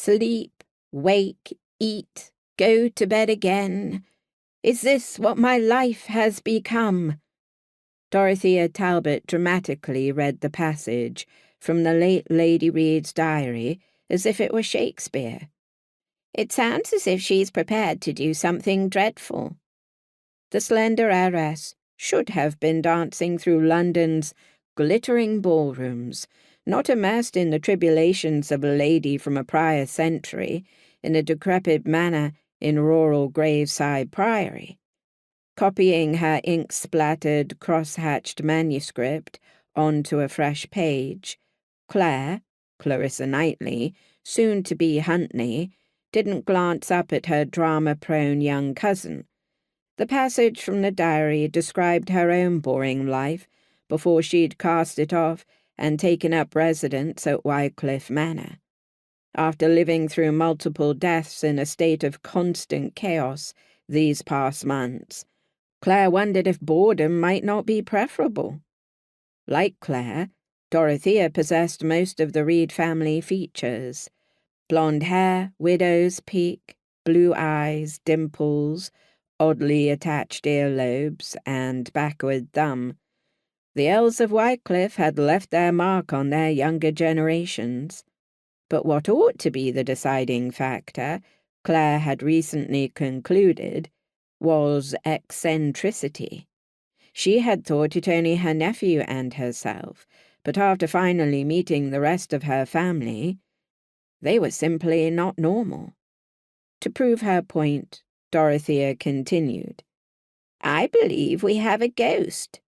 Sleep, wake, eat, go to bed again. Is this what my life has become? Dorothea Talbot dramatically read the passage from the late Lady Reed's diary as if it were Shakespeare. It sounds as if she's prepared to do something dreadful. The slender heiress should have been dancing through London's glittering ballrooms, not immersed in the tribulations of a lady from a prior century, in a decrepit manor in rural Graveside Priory. Copying her ink-splattered, cross-hatched manuscript onto a fresh page, Clare, Clarissa Knightley, soon to be Huntley, didn't glance up at her drama-prone young cousin. The passage from the diary described her own boring life before she'd cast it off and taken up residence at Wycliffe Manor. After living through multiple deaths in a state of constant chaos these past months, Clare wondered if boredom might not be preferable. Like Clare, Dorothea possessed most of the Reed family features: blonde hair, widow's peak, blue eyes, dimples, oddly attached earlobes, and backward thumb. The Earls of Wycliffe had left their mark on their younger generations. But what ought to be the deciding factor, Clare had recently concluded, was eccentricity. She had thought it only her nephew and herself, but after finally meeting the rest of her family, they were simply not normal. To prove her point, Dorothea continued, "I believe we have a ghost."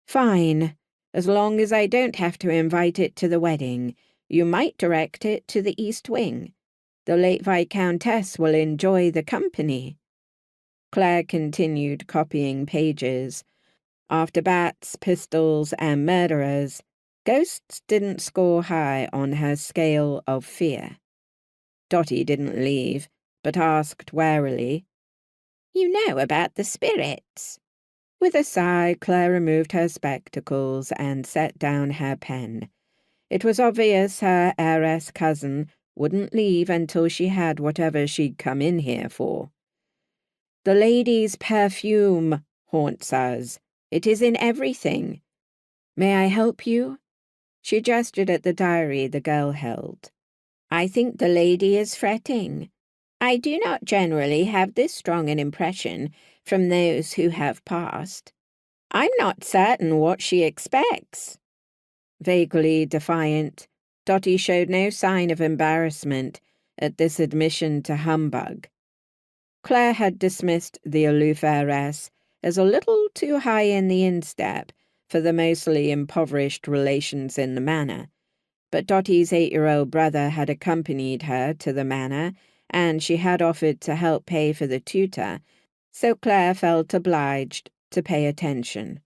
"Fine, as long as I don't have to invite it to the wedding. You might direct it to the East Wing. The late Viscountess will enjoy the company." Clare continued copying pages. After bats, pistols, and murderers, ghosts didn't score high on her scale of fear. Dotty didn't leave, but asked warily, "You know about the spirits?" With a sigh, Clare removed her spectacles and set down her pen. It was obvious her heiress cousin wouldn't leave until she had whatever she'd come in here for. "The lady's perfume haunts us. It is in everything. May I help you?" She gestured at the diary the girl held. "I think the lady is fretting. I do not generally have this strong an impression from those who have passed. I'm not certain what she expects." Vaguely defiant, Dotty showed no sign of embarrassment at this admission to humbug. Clare had dismissed the aloof heiress as a little too high in the instep for the mostly impoverished relations in the manor, but Dotty's 8-year-old brother had accompanied her to the manor, and she had offered to help pay for the tutor, so Clare felt obliged to pay attention.